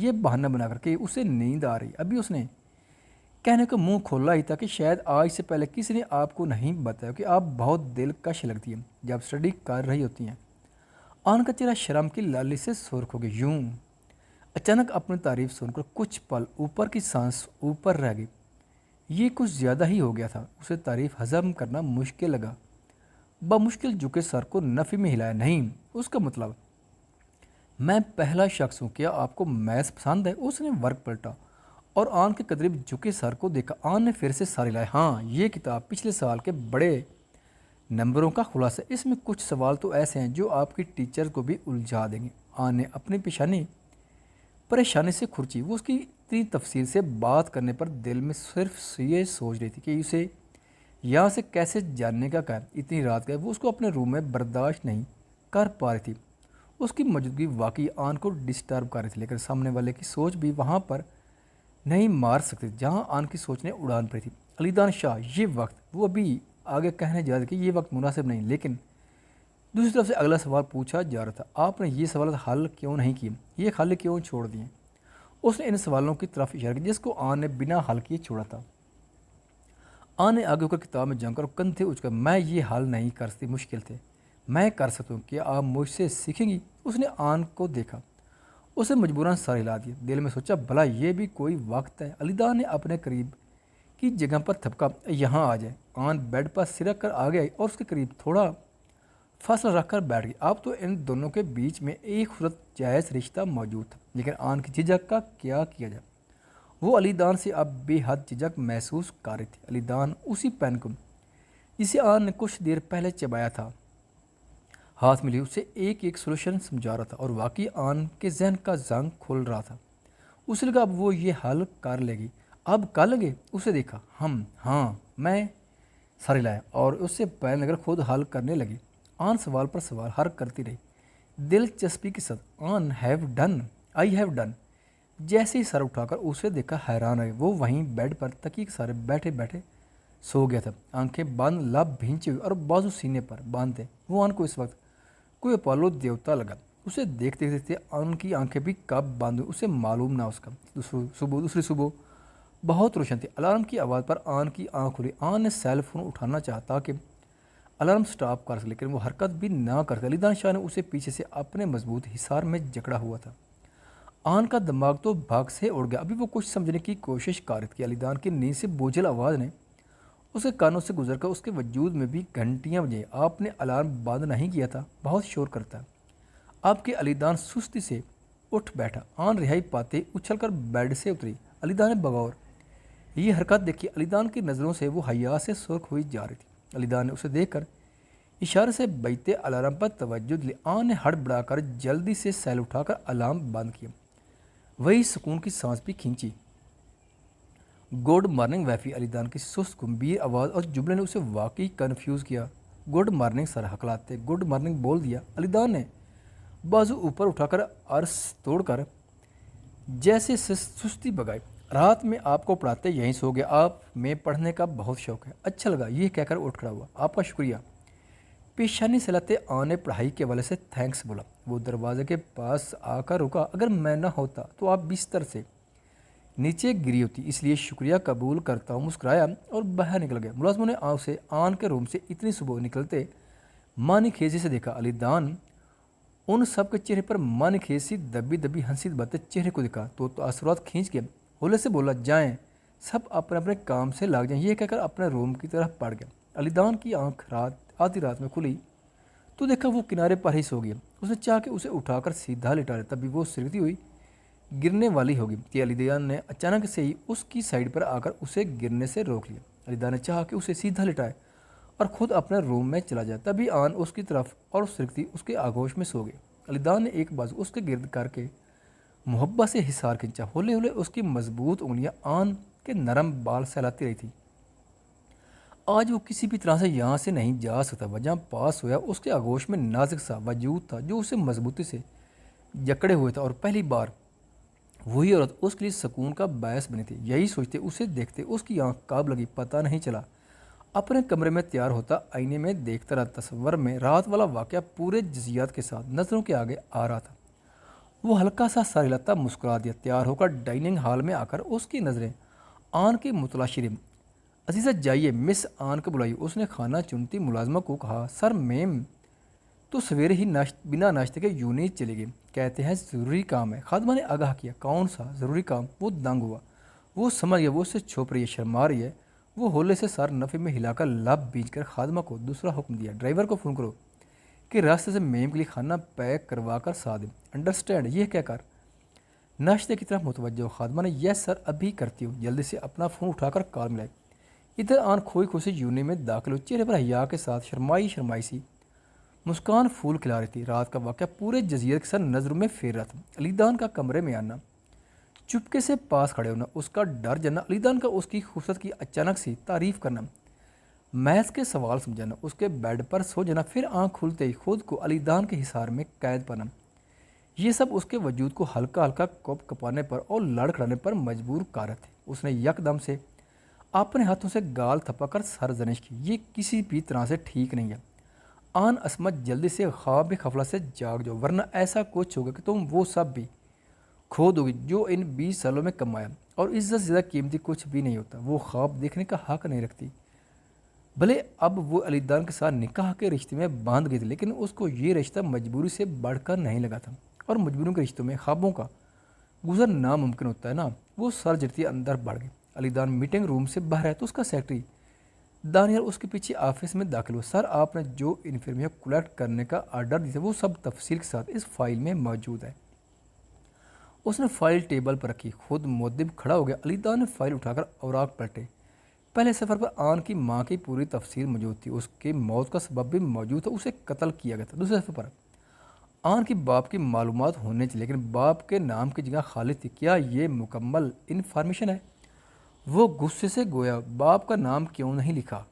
یہ بہانہ بنا کر کہ اسے نیند آ رہی، ابھی اس نے کہنے کو منہ کھولا ہی تھا کہ شاید آج سے پہلے کسی نے آپ کو نہیں بتایا کہ آپ بہت دلکش لگتی ہیں جب اسٹڈی کر رہی ہوتی ہیں۔ آن کا چہرہ شرم کی لالی سے سرخ ہو گیا، یوں اچانک اپنی تعریف سن کر کچھ پل اوپر کی سانس اوپر رہ گئی۔ یہ کچھ زیادہ ہی ہو گیا تھا، اسے تعریف ہضم کرنا مشکل لگا۔ بمشکل جھکے سر کو نفی میں ہلایا، نہیں، اس کا مطلب میں پہلا شخص ہوں، کیا آپ کو میتھس پسند ہے؟ اس نے ورق پلٹا اور آن کے قریب جھکے سر کو دیکھا۔ آن نے پھر سے سر ہلایا، ہاں، یہ کتاب پچھلے سال کے بڑے نمبروں کا خلاصہ ہے، اس میں کچھ سوال تو ایسے ہیں جو آپ کی ٹیچر کو بھی الجھا دیں گے۔ آن نے اپنی پریشانی سے کھرچی، وہ اس کی اتنی تفصیل سے بات کرنے پر دل میں صرف یہ سوچ رہی تھی کہ اسے یہاں سے کیسے جاننے کا ہے اتنی رات کا وہ اس کو اپنے روم میں برداشت نہیں کر پا رہی تھی۔ اس کی موجودگی واقعی آن کو ڈسٹرب کر رہی تھی، لیکن سامنے والے کی سوچ بھی وہاں پر نہیں مار سکتی جہاں آن کی سوچ نے اڑان پڑی تھی۔ علی دان شاہ، یہ وقت، وہ ابھی آگے کہنے جا رہے کہ یہ وقت مناسب نہیں، لیکن دوسری طرف سے اگلا سوال پوچھا جا رہا تھا، آپ نے یہ سوال حل کیوں نہیں کیے، یہ خالی کیوں چھوڑ دیے؟ اس نے ان سوالوں کی طرف اشارہ کیا جس کو آن نے بنا حل کیے چھوڑا تھا۔ آن نے آگے ہو کر کتاب میں جم کر کندھے اچھ کر، میں یہ حل نہیں کر سکتی، مشکل تھے، میں کر سکتا ہوں، کیا آپ مجھ سے سیکھیں گی؟ اس نے آن کو دیکھا، اسے مجبوراً سر ہلا دیا۔ دل میں سوچا، بھلا یہ بھی کوئی وقت ہے؟ علی دان نے اپنے قریب کی جگہ پر تھپکا، یہاں آ جائے۔ آن بیڈ پر سرک کر آگے آئی اور اس کے قریب تھوڑا فاصلہ رکھ کر بیٹھ گئی۔ اب تو ان دونوں کے بیچ میں ایک خوبصورت جائز رشتہ موجود تھا، لیکن آن کی جھجک کا کیا کیا جائے؟ وہ علی دان سے اب بے حد جھجک محسوس کر رہی تھی۔ علی دان اسی پین کو جسے آن نے کچھ دیر پہلے چبایا تھا ہاتھ میں لی، اسے ایک ایک سولوشن سمجھا رہا تھا، اور واقعی آن کے ذہن کا زنگ کھل رہا تھا۔ اسے لگا اب وہ یہ حل کر لے گی۔ اب کر لیں گے؟ اسے دیکھا، ہاں، میں سر ہلایا اور اس سے پیر لے کر خود حل کرنے لگی۔ آن سوال پر سوال ہر کرتی رہی، دلچسپی کے ساتھ۔ I have done. جیسے ہی سر اٹھا کر اسے دیکھا، حیران رہے، وہ وہیں بیڈ پر تکیے کے سارے بیٹھے بیٹھے سو گیا تھا، آنکھیں بند، لب بھینچے ہوئے اور بازو سینے پر باندھے۔ وہ آن کو اس وقت کوئی اپولو دیوتا لگا، اسے دیکھتے دیکھتے آن کی آنکھیں بھی کب بند ہوئی اسے معلوم نہ۔ اس کا دوسری صبح بہت روشن تھی۔ الارم کی آواز پر آن کی آنکھ کھلی۔ آن نے سیل فون اٹھانا چاہا تاکہ الارم سٹاپ کر سکے، لیکن وہ حرکت بھی نہ کر سکے۔ علی دان شاہ نے اسے پیچھے سے اپنے مضبوط حصار میں جکڑا ہوا تھا۔ آن کا دماغ تو بھاگ سے اڑ گیا، ابھی وہ کچھ سمجھنے کی کوشش کر رہی تھی۔ علی دان کی نیند سے بوجھل آواز نے اس کے کانوں سے گزر کر اس کے وجود میں بھی گھنٹیاں بجیں۔ آپ نے الارم بند نہیں کیا تھا، بہت شور کرتا ہے۔ آپ کے علی دان سستی سے اٹھ بیٹھا۔ آن رہائی پاتے اچھل کر بیڈ سے اتری۔ علی دان نے بغور یہ حرکت دیکھی، علی دان کی نظروں سے وہ حیا سے سرخ ہوئی جا رہی تھی۔ علی دان نے اسے دیکھ کر اشارے سے بجتے الارم پر توجہ دی۔ آن نے ہڑبڑا کر جلدی سے سیل اٹھا کر الارم بند کیا، وہی سکون کی سانس بھی کھینچی۔ گڈ مارننگ ویفی، علی دان کی سست گمبھیر آواز اور جملے نے اسے واقعی کنفیوز کیا۔ گڈ مارننگ سر، ہکلاتے گڈ مارننگ بول دیا۔ علی دان نے بازو اوپر اٹھا کر عرض توڑ کر جیسے سستی بگائی، رات میں آپ کو پڑھاتے یہیں سو گیا، آپ میں پڑھنے کا بہت شوق ہے۔ اچھا لگا، یہ کہہ کر اٹھ کھڑا ہوا۔ آپ کا شکریہ۔ پیشانی سلاتے آن نے پڑھائی کے والے سے تھینکس بولا۔ وہ دروازے کے پاس آ کر رکا، اگر میں نہ ہوتا تو آپ بستر سے نیچے گری ہوتی، اس لیے شکریہ قبول کرتا ہوں، مسکرایا اور باہر نکل گیا۔ ملازموں نے اسے آن کے روم سے اتنی صبح نکلتے مانی خیزی سے دیکھا۔ علی دان ان سب کے چہرے پر مانی خیز سی دبی دبی ہنسی باتیں چہرے کو دیکھا تو اثرات کھینچ کے ہولے سے بولا، جائیں سب اپنے اپنے کام سے لاگ جائیں۔ یہ کہہ کر اپنے روم کی طرف پڑ گیا۔ علی دان کی آنکھ آدھی رات میں کھلی تو دیکھا وہ کنارے پر ہی سو گیا۔ اس نے چاہ کہ اسے اٹھا کر سیدھا لٹا دے، تبھی وہ سرکتی ہوئی گرنے والی ہوگی کہ علی دان نے اچانک سے ہی اس کی سائڈ پر آ کر اسے گرنے سے روک لیا۔ علی دان نے چاہا کہ اسے سیدھا لٹائے اور خود اپنے روم میں چلا جائے، تبھی آن اس کی طرف اور سرکتی اس کے آغوش میں سو گئی۔ علی دان نے ایک بازو اس کے گرد کر کے محبت سے حصار کھینچا، ہولے ہولے اس کی مضبوط انگلیاں آن کے نرم بال سہلاتی رہی تھی۔ آج وہ کسی بھی طرح سے یہاں سے نہیں جا سکتا، وجہ پاس ہوا اس کے آغوش میں نازک سا وجود تھا جو اسے مضبوطی سے جکڑے ہوئے تھا، اور پہلی بار وہی عورت اس کے لیے سکون کا باعث بنی تھی۔ یہی سوچتے اسے دیکھتے اس کی آنکھ کب لگی پتہ نہیں چلا۔ اپنے کمرے میں تیار ہوتا آئینے میں دیکھتا رہا، تصور میں رات والا واقعہ پورے جزیات کے ساتھ نظروں کے آگے آ رہا تھا۔ وہ ہلکا سا سر ہلاتا مسکرا دیا۔ تیار ہو کر ڈائننگ ہال میں آ کر اس کی نظریں آن کی متلاشی رہیں۔ عزیزہ جائیے، مس آن کو بلائی۔ اس نے کھانا چنتی ملازمہ کو کہا۔ سر میم تو سویرے ہی بنا ناشتے کے یوں نہیں چلے گئے؟ کہتے ہیں ضروری کام ہے۔ خادمہ نے آگاہ کیا۔ کون سا ضروری کام؟ وہ دنگ ہوا۔ وہ سمجھ گیا وہ اس سے چھپ رہی ہے، شرما رہی ہے۔ وہ ہولے سے سر نفے میں ہلا کر لب بیچ کر خادمہ کو دوسرا حکم دیا۔ ڈرائیور کو فون کرو کہ راستے سے میم کے لیے کھانا پیک کروا کر ساتھ دیں۔ انڈرسٹینڈ؟ یہ کہہ کر ناشتے کی طرف متوجہ ہو۔ خادمہ نے یس سر ابھی کرتی ہوں۔ جلدی سے اپنا فون اٹھا کر کال ملائی۔ ادھر آن کھوئی کھوئی سے یونی میں داخل ہو، چہرے پر حیا کے ساتھ شرمائی سی مسکان پھول کھلا رہی تھی۔ رات کا واقعہ پورے جزیرے کے ساتھ نظروں میں پھیر رہا تھا۔ علی دان کا کمرے میں آنا، چپکے سے پاس کھڑے ہونا، اس کا ڈر جانا، علی دان کا اس کی خوبصورت کی اچانک سی تعریف کرنا، محض کے سوال سمجھانا، اس کے بیڈ پر سو جانا، پھر آنکھ کھلتے ہی خود کو علی دان کے حصار میں قید پانا، یہ سب اس کے وجود کو ہلکا ہلکا کپ کپانے پر اور لڑکھڑانے پر مجبور کر رہے تھے۔ اس نے یک دم سے اپنے ہاتھوں سے گال تھپا کر سرزنش کی۔ یہ کسی بھی طرح سے ٹھیک نہیں ہے آن عصمت، جلدی سے خواب غفلت سے جاگ جاؤ، ورنہ ایسا کچھ ہوگا کہ تم وہ سب بھی کھو دو گی جو ان 20 سالوں میں کمایا، اور عزت زیادہ قیمتی کچھ بھی نہیں ہوتا۔ وہ خواب دیکھنے کا حق نہیں رکھتی۔ بھلے اب وہ علی دان کے ساتھ نکاح کے رشتے میں باندھ گئی تھی، لیکن اس کو یہ رشتہ مجبوری سے بڑھ کر نہیں لگا تھا، اور مجبوریوں کے رشتوں میں خوابوں کا گزر ناممکن ہوتا ہے نا۔ وہ سر جڑتی اندر بڑھ گئی۔ علی دان میٹنگ روم سے باہر ہے تو اس کا سیکرٹری دانیال اس کے پیچھے آفس میں داخل ہوا۔ سر آپ نے جو انفارمیشن کلیکٹ کرنے کا آرڈر دیا تھا وہ سب تفصیل کے ساتھ اس فائل میں موجود ہے۔ اس نے فائل ٹیبل پر رکھی، خود مؤدب کھڑا ہو گیا۔ علی دان نے فائل اٹھا کر اوراق پلٹے۔ پہلے سفر پر آن کی ماں کی پوری تفصیل موجود تھی، اس کی موت کا سبب بھی موجود تھا، اسے قتل کیا گیا تھا۔ دوسرے سفر پر آن کی باپ کی معلومات ہونے چاہیے، لیکن باپ کے نام کی جگہ خالی تھی۔ کیا یہ مکمل انفارمیشن ہے؟ وہ غصے سے گویا، باپ کا نام کیوں نہیں لکھا؟